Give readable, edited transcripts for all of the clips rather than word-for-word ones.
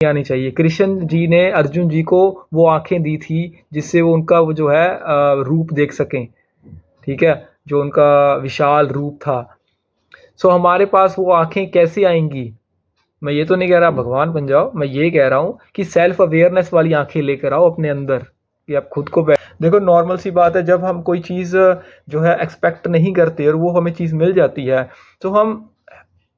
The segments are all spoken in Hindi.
आनी चाहिए। कृष्ण जी ने अर्जुन जी को वो आँखें दी थी जिससे वो उनका वो जो है रूप देख सकें, ठीक है? जो उनका विशाल रूप था। सो हमारे पास वो आँखें कैसे आएँगी? मैं ये तो नहीं कह रहा भगवान बन जाओ, मैं ये कह रहा हूँ कि सेल्फ अवेयरनेस वाली आँखें लेकर आओ अपने अंदर, कि आप खुद को देखो नॉर्मल सी बात है, जब हम कोई चीज़ जो है एक्सपेक्ट नहीं करते और वो हमें चीज़ मिल जाती है, तो हम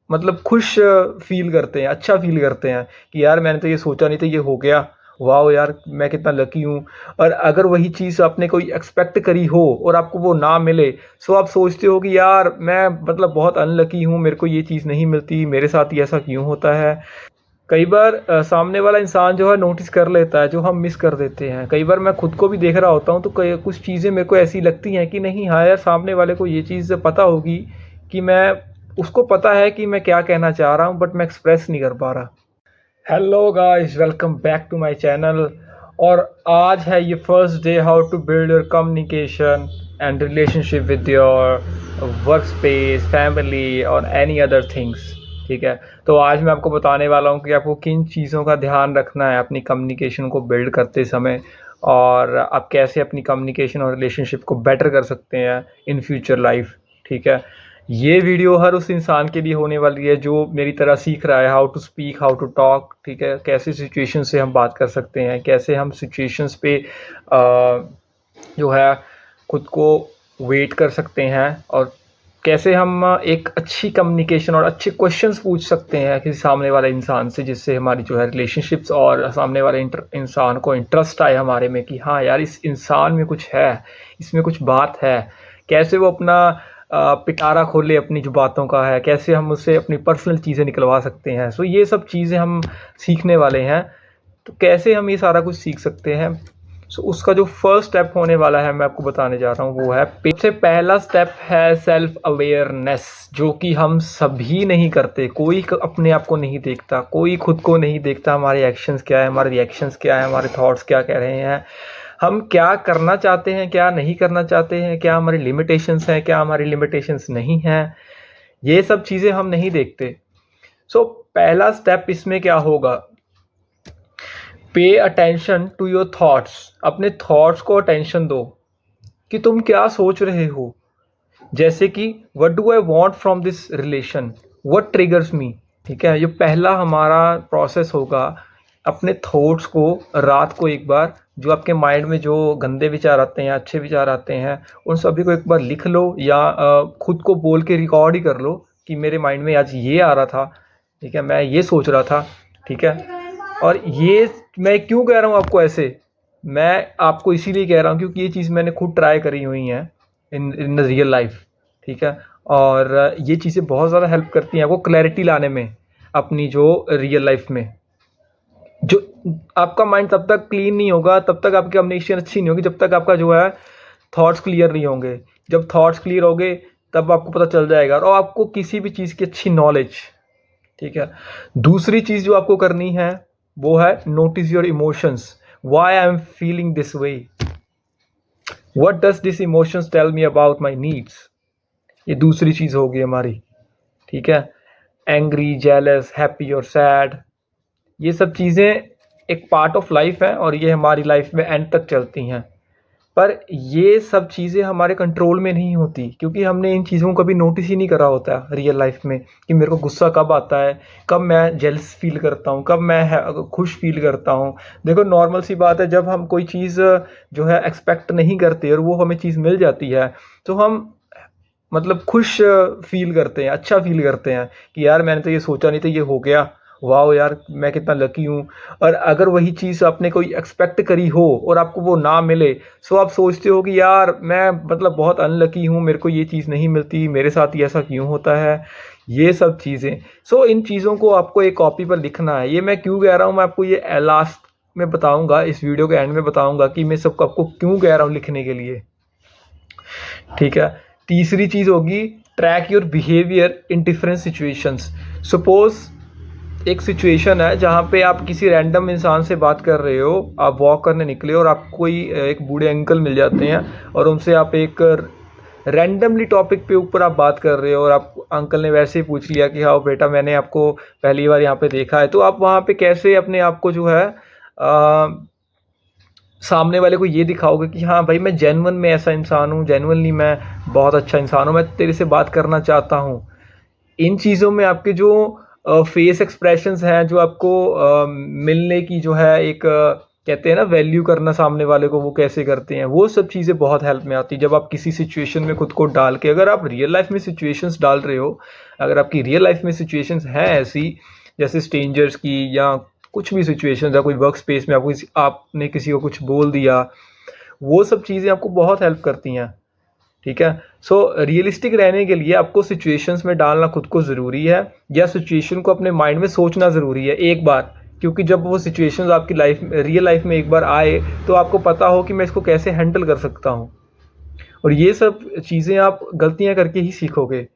मतलब खुश फ़ील करते हैं, अच्छा फ़ील करते हैं कि यार मैंने तो ये सोचा नहीं था, ये हो गया। वाओ यार! मैं कितना लकी हूँ। और अगर वही चीज़ आपने कोई एक्सपेक्ट करी हो और आपको वो ना मिले, सो आप सोचते हो कि यार मैं मतलब बहुत अनलकी हूँ, मेरे को ये चीज़ नहीं मिलती, मेरे साथ ही ऐसा क्यों होता है? कई बार सामने वाला इंसान जो है नोटिस कर लेता है, जो हम मिस कर देते हैं। कई बार मैं खुद को भी देख रहा होता हूँ, तो कई कुछ चीज़ें मेरे को ऐसी लगती हैं कि नहीं, हाँ यार, सामने वाले को ये चीज़ पता होगी कि मैं उसको पता है कि मैं क्या कहना चाह रहा हूँ, बट मैं एक्सप्रेस नहीं कर पा रहा। Hello guys, welcome back to my channel. और आज है ये first day how to build your communication and relationship with your work space, family और एनी अदर थिंग्स, ठीक है? तो आज मैं आपको बताने वाला हूँ कि आपको किन चीज़ों का ध्यान रखना है अपनी कम्युनिकेशन को बिल्ड करते समय, और आप कैसे अपनी कम्युनिकेशन और रिलेशनशिप को बेटर कर सकते हैं इन फ्यूचर लाइफ, ठीक है? ये वीडियो हर उस इंसान के लिए होने वाली है जो मेरी तरह सीख रहा है how to speak, how to talk, ठीक है? कैसे सिचुएशन से हम बात कर सकते हैं, कैसे हम सिचुएशंस पे जो है खुद को वेट कर सकते हैं, और कैसे हम एक अच्छी कम्युनिकेशन और अच्छे क्वेश्चंस पूछ सकते हैं किसी सामने वाले इंसान से, जिससे हमारी जो है रिलेशनशिप्स और सामने वाले इंसान को इंटरेस्ट आए हमारे में कि हाँ यार, इस इंसान में कुछ है, इसमें कुछ बात है। कैसे वो अपना पिटारा खोले अपनी जो बातों का है, कैसे हम उससे अपनी पर्सनल चीज़ें निकलवा सकते हैं। सो ये सब चीज़ें हम सीखने वाले हैं। तो कैसे हम ये सारा कुछ सीख सकते हैं, सो उसका जो फर्स्ट स्टेप होने वाला है मैं आपको बताने जा रहा हूँ, वो है, सबसे पहला स्टेप है सेल्फ अवेयरनेस, जो कि हम सभी नहीं करते। कोई अपने आप को नहीं देखता, कोई खुद को नहीं देखता, हमारे एक्शंस क्या है, हमारे रिएक्शंस क्या है, हमारे थॉट्स क्या कह रहे हैं, हम क्या करना चाहते हैं, क्या नहीं करना चाहते हैं, क्या हमारी लिमिटेशंस हैं, क्या हमारी लिमिटेशंस नहीं हैं, ये सब चीज़ें हम नहीं देखते। सो पहला स्टेप इसमें क्या होगा, pay attention to your thoughts. अपने थॉट्स को अटेंशन दो कि तुम क्या सोच रहे हो। जैसे कि what do I want from this relation, what triggers me, ठीक है? ये पहला हमारा प्रोसेस होगा। अपने थॉट्स को रात को एक बार, जो आपके माइंड में जो गंदे विचार आते हैं, अच्छे विचार आते हैं, उन सभी को एक बार लिख लो, या खुद को बोल के रिकॉर्ड ही कर लो कि मेरे माइंड में आज ये आ रहा था, ठीक है? मैं ये सोच रहा था, ठीक है? और ये मैं क्यों कह रहा हूँ आपको ऐसे, मैं आपको इसीलिए कह रहा हूँ क्योंकि ये चीज़ मैंने खुद ट्राई करी हुई हैं इन रियल लाइफ, ठीक है? और ये चीज़ें बहुत ज़्यादा हेल्प करती हैं आपको क्लैरिटी लाने में अपनी जो रियल लाइफ में। जो आपका माइंड तब तक क्लीन नहीं होगा, तब तक आपकी कम्युनिकेशन अच्छी नहीं होगी, जब तक आपका जो है थॉट्स क्लियर नहीं होंगे। जब थॉट्स क्लियर होंगे तब आपको पता चल जाएगा, और आपको किसी भी चीज़ की अच्छी नॉलेज, ठीक है? दूसरी चीज़ जो आपको करनी है वो है notice your emotions. Why I am feeling this way, what does this emotions tell me about my needs. ये दूसरी चीज़ होगी हमारी, ठीक है? एंग्री, जेलस, हैप्पी और सैड, ये सब चीज़ें एक पार्ट ऑफ लाइफ है, और ये हमारी लाइफ में एंड तक चलती हैं। पर ये सब चीज़ें हमारे कंट्रोल में नहीं होती, क्योंकि हमने इन चीज़ों को कभी नोटिस ही नहीं करा होता रियल लाइफ में कि मेरे को गुस्सा कब आता है, कब मैं जेलस फील करता हूँ, कब मैं खुश फील करता हूँ। देखो नॉर्मल सी बात है, जब हम कोई चीज़ जो है एक्सपेक्ट नहीं करते और वो हमें चीज़ मिल जाती है, तो हम मतलब खुश फील करते हैं, अच्छा फील करते हैं कि यार मैंने तो ये सोचा नहीं था, ये हो गया। वाओ यार, मैं कितना लकी हूँ। और अगर वही चीज़ आपने कोई एक्सपेक्ट करी हो और आपको वो ना मिले, सो आप सोचते हो कि यार मैं मतलब बहुत अनलकी हूँ, मेरे को ये चीज़ नहीं मिलती, मेरे साथ ही ऐसा क्यों होता है, ये सब चीज़ें। सो इन चीज़ों को आपको एक कॉपी पर लिखना है। ये मैं क्यों कह रहा हूँ, मैं आपको ये लास्ट में बताऊँगा, इस वीडियो के एंड में बताऊँगा कि मैं सबको आपको क्यों कह रहा हूँ लिखने के लिए, ठीक है? तीसरी चीज़ होगी track your behaviour in different situations. Suppose एक सिचुएशन है जहाँ पे आप किसी रैंडम इंसान से बात कर रहे हो, आप वॉक करने निकले और आपको कोई एक बूढ़े अंकल मिल जाते हैं, और उनसे आप एक रैंडमली टॉपिक पे ऊपर आप बात कर रहे हो और आप अंकल ने वैसे ही पूछ लिया कि हाँ बेटा मैंने आपको पहली बार यहाँ पे देखा है, तो आप वहाँ पे कैसे अपने आप को जो है सामने वाले को ये दिखाओगे कि हाँ भाई मैं जेन्युइन में ऐसा इंसान हूँ, जेन्युइनली मैं बहुत अच्छा इंसान हूँ, मैं तेरे से बात करना चाहता हूँ। इन चीज़ों में आपके जो फेस एक्सप्रेशंस हैं, जो आपको मिलने की जो है एक कहते हैं ना वैल्यू करना सामने वाले को, वो कैसे करते हैं, वो सब चीज़ें बहुत हेल्प में आती है जब आप किसी सिचुएशन में खुद को डाल के, अगर आप रियल लाइफ में सिचुएशंस डाल रहे हो, अगर आपकी रियल लाइफ में सिचुएशंस हैं ऐसी जैसे स्ट्रेंजर्स की या कुछ भी सिचुएशन या कोई वर्क स्पेस में आपको आपने किसी को कुछ बोल दिया, वो सब चीज़ें आपको बहुत हेल्प करती हैं। ठीक है, सो रियलिस्टिक रहने के लिए आपको सिचुएशंस में डालना खुद को ज़रूरी है, या सिचुएशन को अपने माइंड में सोचना ज़रूरी है एक बार, क्योंकि जब वो सिचुएशंस आपकी लाइफ रियल लाइफ में एक बार आए तो आपको पता हो कि मैं इसको कैसे हैंडल कर सकता हूँ। और ये सब चीज़ें आप गलतियाँ करके ही सीखोगे,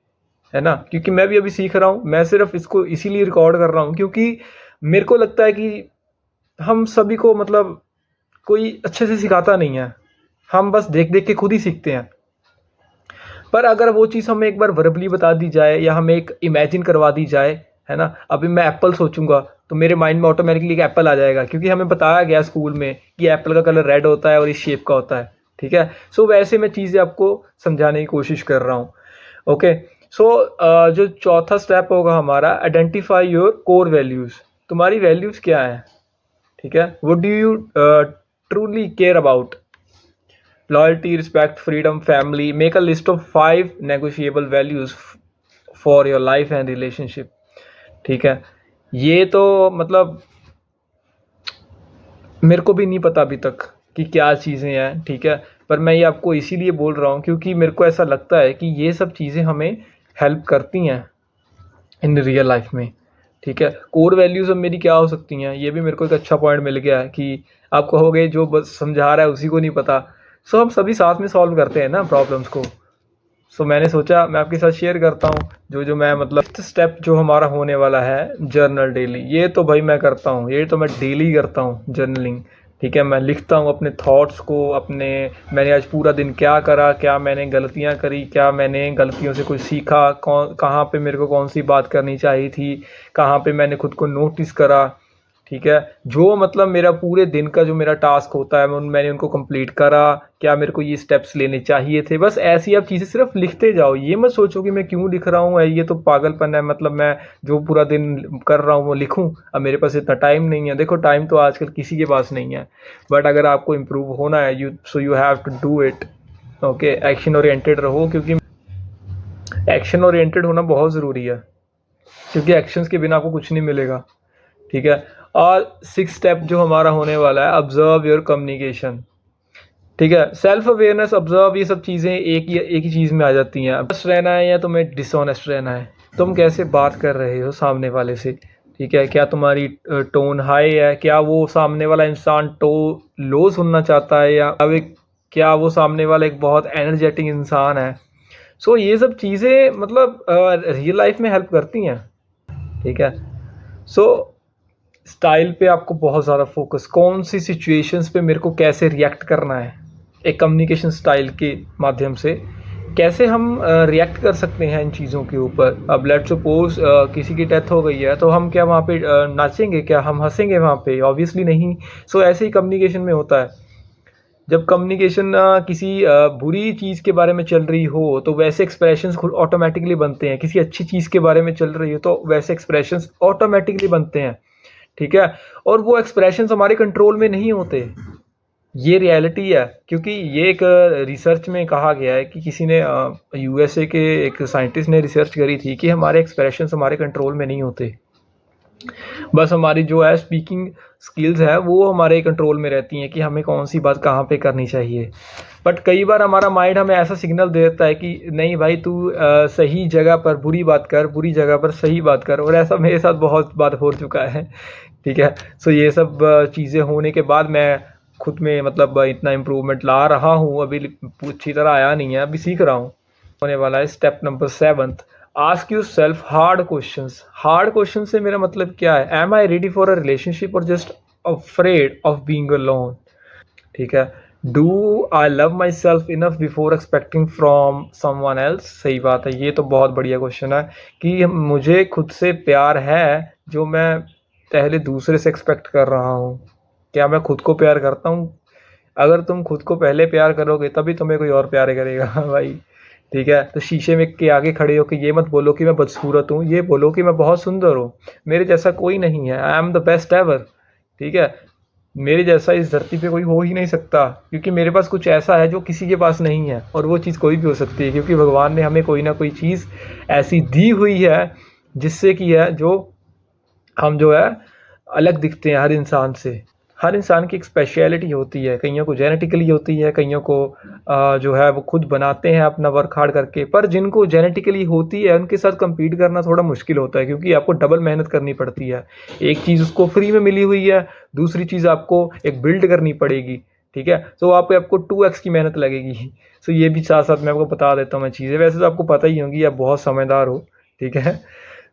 है ना। क्योंकि मैं भी अभी सीख रहा हूँ, मैं सिर्फ इसको इसीलिए रिकॉर्ड कर रहा हूँ क्योंकि मेरे को लगता है कि हम सभी को मतलब कोई अच्छे से सिखाता नहीं है, हम बस देख देख के खुद ही सीखते हैं। पर अगर वो चीज़ हमें एक बार वर्बली बता दी जाए या हमें एक इमेजिन करवा दी जाए, है ना, अभी मैं एप्पल सोचूंगा तो मेरे माइंड में ऑटोमेटिकली एक एप्पल आ जाएगा, क्योंकि हमें बताया गया स्कूल में कि एप्पल का कलर रेड होता है और इस शेप का होता है। ठीक है, सो वैसे मैं चीज़ें आपको समझाने की कोशिश कर रहा हूँ। ओके, सो जो चौथा स्टेप होगा हमारा, आइडेंटिफाई योर कोर वैल्यूज़। तुम्हारी वैल्यूज़ क्या है? ठीक है, what do you truly care about? Loyalty, respect, freedom, family. Make a list of 5 negotiable values for your life and relationship. ठीक है, ये तो मतलब मेरे को भी नहीं पता अभी तक कि क्या चीज़ें हैं। ठीक है, पर मैं ये आपको इसीलिए बोल रहा हूँ क्योंकि मेरे को ऐसा लगता है कि ये सब चीज़ें हमें हेल्प करती हैं इन रियल लाइफ में। ठीक है, कोर वैल्यूज़ अब मेरी क्या हो सकती हैं, ये भी मेरे को एक अच्छा पॉइंट मिल गया है कि आप कहोगे जो बस समझा रहा है उसी को नहीं पता। सो हम सभी साथ में सॉल्व करते हैं ना प्रॉब्लम्स को। सो मैंने सोचा मैं आपके साथ शेयर करता हूँ जो मैं मतलब स्टेप जो हमारा होने वाला है, जर्नल डेली। ये तो भाई मैं करता हूँ, ये तो मैं डेली करता हूँ जर्नलिंग। ठीक है, मैं लिखता हूँ अपने थॉट्स को, अपने मैंने आज पूरा दिन क्या करा, क्या मैंने गलतियाँ करी, क्या मैंने गलतियों से कुछ सीखा, कहाँ पे मेरे को कौन सी बात करनी चाहिए थी, कहाँ पे मैंने खुद को नोटिस करा। ठीक है, जो मतलब मेरा पूरे दिन का जो मेरा टास्क होता है मैंने उनको कंप्लीट करा, क्या मेरे को ये स्टेप्स लेने चाहिए थे। बस ऐसी आप चीज़ें सिर्फ लिखते जाओ, ये मत सोचो कि मैं क्यों लिख रहा हूँ, ये तो पागलपन है, मतलब मैं जो पूरा दिन कर रहा हूँ वो लिखूँ, अब मेरे पास इतना टाइम नहीं है। देखो टाइम तो आजकल किसी के पास नहीं है, बट अगर आपको इम्प्रूव होना है you have to do it. Okay, action oriented रहो, क्योंकि एक्शन ओरिएंटेड होना बहुत ज़रूरी है, क्योंकि एक्शंस के बिना आपको कुछ नहीं मिलेगा। ठीक है, और 6 स्टेप जो हमारा होने वाला है, ऑब्जर्व योर कम्युनिकेशन। ठीक है, सेल्फ अवेयरनेस, ऑब्जर्व, ये सब चीज़ें एक ही चीज़ में आ जाती हैं। ऑनेस्ट रहना है या तुम्हें डिसऑनेस्ट रहना है, तुम कैसे बात कर रहे हो सामने वाले से। ठीक है, क्या तुम्हारी टोन हाई है, क्या वो सामने वाला इंसान लो सुनना चाहता है, या क्या वो सामने वाला एक बहुत एनर्जेटिक इंसान है। सो ये सब चीज़ें मतलब रियल लाइफ में हेल्प करती हैं। ठीक है, सो स्टाइल पे आपको बहुत ज़्यादा फोकस, कौन सी सिचुएशंस पे मेरे को कैसे रिएक्ट करना है, एक कम्युनिकेशन स्टाइल के माध्यम से कैसे हम रिएक्ट कर सकते हैं इन चीज़ों के ऊपर। अब लेट्स सपोज किसी की डेथ हो गई है, तो हम क्या वहाँ पे नाचेंगे, क्या हम हंसेंगे वहाँ पे? ऑब्वियसली नहीं। सो ऐसे ही कम्युनिकेशन में होता है, जब कम्युनिकेशन किसी बुरी चीज़ के बारे में चल रही हो तो वैसे एक्सप्रेशंस खुद ऑटोमेटिकली बनते हैं, किसी अच्छी चीज़ के बारे में चल रही हो तो वैसे एक्सप्रेशंस ऑटोमेटिकली बनते हैं। ठीक है, और वो एक्सप्रेशंस हमारे कंट्रोल में नहीं होते, ये रियलिटी है। क्योंकि ये एक रिसर्च में कहा गया है कि किसी ने यूएसए के एक साइंटिस्ट ने रिसर्च करी थी कि हमारे एक्सप्रेशंस हमारे कंट्रोल में नहीं होते, बस हमारी जो है स्पीकिंग स्किल्स है वो हमारे कंट्रोल में रहती हैं कि हमें कौन सी बात कहाँ पे करनी चाहिए। बट कई बार हमारा माइंड हमें ऐसा सिग्नल दे देता है कि नहीं भाई तू सही जगह पर बुरी बात कर, बुरी जगह पर सही बात कर, और ऐसा मेरे साथ बहुत बार हो चुका है। ठीक है, सो ये सब चीज़ें होने के बाद मैं खुद में मतलब इतना इम्प्रूवमेंट ला रहा हूँ, अभी अच्छी तरह आया नहीं है, अभी सीख रहा हूँ। होने वाला है step number 7, ask yourself hard questions. Hard question से मेरा मतलब क्या है? Am I ready for a relationship और just afraid of being alone. ठीक है, do I love myself enough before expecting from someone else. सही बात है, ये तो बहुत बढ़िया क्वेश्चन है कि मुझे खुद से प्यार है जो मैं पहले दूसरे से एक्सपेक्ट कर रहा हूँ। क्या मैं खुद को प्यार करता हूँ? अगर तुम खुद को पहले प्यार करोगे तभी तुम्हें कोई और प्यार करेगा भाई। ठीक है, तो शीशे में के आगे खड़े हो के ये मत बोलो कि मैं बदसूरत हूँ, ये बोलो कि मैं बहुत सुंदर हूँ, मेरे जैसा कोई नहीं है, I am the best ever. ठीक है, मेरे जैसा इस धरती पे कोई हो ही नहीं सकता, क्योंकि मेरे पास कुछ ऐसा है जो किसी के पास नहीं है, और वो चीज़ कोई भी हो सकती है, क्योंकि भगवान ने हमें कोई ना कोई चीज़ ऐसी दी हुई है जिससे कि है जो हम जो है अलग दिखते हैं हर इंसान से। हर इंसान की एक स्पेशलिटी होती है, कईयों को जेनेटिकली होती है, कईयों को जो है वो खुद बनाते हैं अपना वर्क हार्ड करके। पर जिनको जेनेटिकली होती है उनके साथ कम्पीट करना थोड़ा मुश्किल होता है, क्योंकि आपको डबल मेहनत करनी पड़ती है। एक चीज़ उसको फ्री में मिली हुई है, दूसरी चीज़ आपको एक बिल्ड करनी पड़ेगी। ठीक है, तो आपको 2x की मेहनत लगेगी। सो ये भी साथ साथ मैं आपको बता देता हूँ मैं चीज़ें, वैसे तो आपको पता ही होंगी, आप बहुत समझदार हो। ठीक है,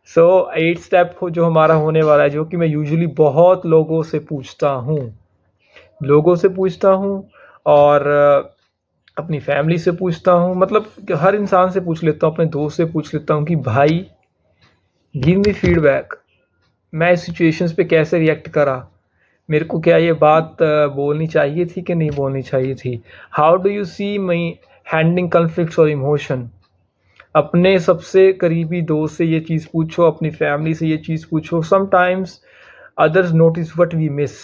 सो 8 स्टेप जो हमारा होने वाला है, जो कि मैं यूजुअली बहुत लोगों से पूछता हूँ, और अपनी फैमिली से पूछता हूँ, मतलब कि हर इंसान से पूछ लेता हूँ, अपने दोस्त से पूछ लेता हूँ कि भाई गिव मी फीडबैक, मैं इस सिचुएशंस पे कैसे रिएक्ट करा, मेरे को क्या ये बात बोलनी चाहिए थी कि नहीं बोलनी चाहिए थी, how do you see my handling conflicts और इमोशन। अपने सबसे करीबी दोस्त से ये चीज़ पूछो, अपनी फैमिली से ये चीज़ पूछो। Sometimes others notice what we miss.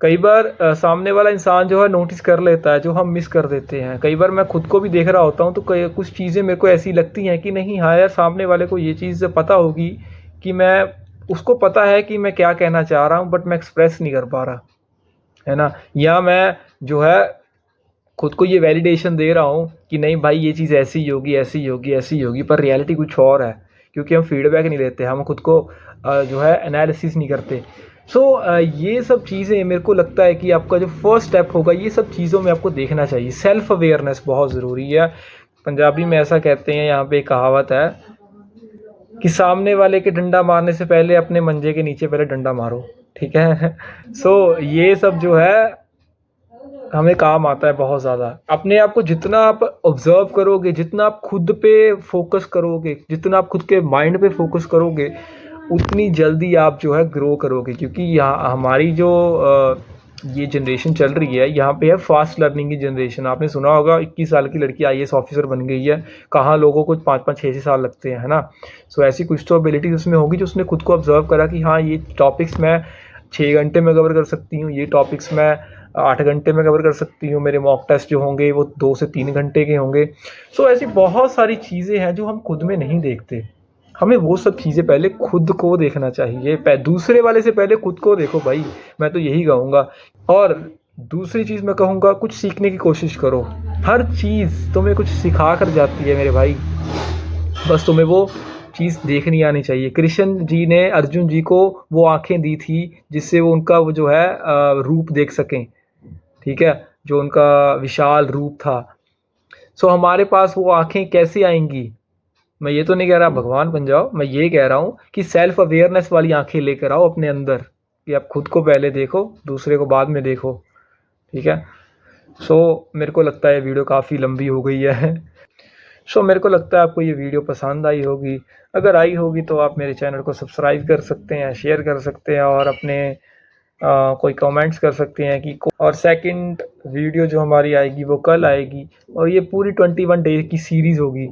कई बार सामने वाला इंसान जो है नोटिस कर लेता है जो हम मिस कर देते हैं। कई बार मैं खुद को भी देख रहा होता हूँ, तो कई कुछ चीज़ें मेरे को ऐसी लगती हैं कि नहीं, हाँ यार, सामने वाले को ये चीज़ पता होगी कि मैं, उसको पता है कि मैं क्या कहना चाह रहा हूँ, बट मैं एक्सप्रेस नहीं कर पा रहा, है ना। या मैं जो है खुद को ये वैलिडेशन दे रहा हूँ कि नहीं भाई, ये चीज़ ऐसी ही होगी, ऐसी ही होगी, ऐसी ही होगी, पर रियलिटी कुछ और है, क्योंकि हम फीडबैक नहीं लेते, हम खुद को जो है एनालिसिस नहीं करते। सो ये सब चीज़ें मेरे को लगता है कि आपका जो फर्स्ट स्टेप होगा, ये सब चीज़ों में आपको देखना चाहिए। सेल्फ अवेयरनेस बहुत ज़रूरी है। पंजाबी में ऐसा कहते हैं, यहाँ पे एक कहावत है कि सामने वाले के डंडा मारने से पहले अपने मंजे के नीचे पहले डंडा मारो। ठीक है सो ये सब जो है हमें काम आता है बहुत ज़्यादा। अपने आप को जितना आप ऑब्ज़र्व करोगे, जितना आप खुद पे फ़ोकस करोगे, जितना आप खुद के माइंड पे फ़ोकस करोगे, उतनी जल्दी आप जो है ग्रो करोगे। क्योंकि यहाँ हमारी जो ये जनरेशन चल रही है, यहाँ पे है फास्ट लर्निंग की जनरेशन। आपने सुना होगा 21 साल की लड़की आईएएस ऑफिसर बन गई है, कहाँ लोगों को 5-5 6-6 साल लगते हैं, है ना। सो ऐसी कुछ तो एबिलिटीज़ उसमें होगी जो उसने खुद को ऑब्ज़र्व करा कि हाँ, ये टॉपिक्स मैं 6 घंटे में कवर कर सकती हूँ, ये टॉपिक्स मैं 8 घंटे में कवर कर सकती हूँ, मेरे मॉक टेस्ट जो होंगे वो 2 से 3 घंटे के होंगे। सो ऐसी बहुत सारी चीज़ें हैं जो हम खुद में नहीं देखते। हमें वो सब चीज़ें पहले खुद को देखना चाहिए, दूसरे वाले से पहले खुद को देखो भाई, मैं तो यही कहूँगा। और दूसरी चीज़ मैं कहूँगा, कुछ सीखने की कोशिश करो। हर चीज़ तुम्हें कुछ सिखा कर जाती है मेरे भाई, बस तुम्हें वो चीज़ देखनी आनी चाहिए। कृष्ण जी ने अर्जुन जी को वो आँखें दी थी जिससे वो उनका वो जो है रूप देख सकें। ठीक है, जो उनका विशाल रूप था। सो हमारे पास वो आँखें कैसे आएँगी? मैं ये तो नहीं कह रहा भगवान बन जाओ, मैं ये कह रहा हूँ कि सेल्फ अवेयरनेस वाली आँखें लेकर आओ अपने अंदर, कि आप खुद को पहले देखो, दूसरे को बाद में देखो। ठीक है? सो मेरे को लगता है वीडियो काफ़ी लंबी हो गई है। सो मेरे को लगता है आपको ये वीडियो पसंद आई होगी। अगर आई होगी तो आप मेरे चैनल को सब्सक्राइब कर सकते हैं, शेयर कर सकते हैं, और अपने कोई कमेंट्स कर सकते हैं कि और सेकंड वीडियो जो हमारी आएगी वो कल आएगी, और ये पूरी 21 डे की सीरीज़ होगी।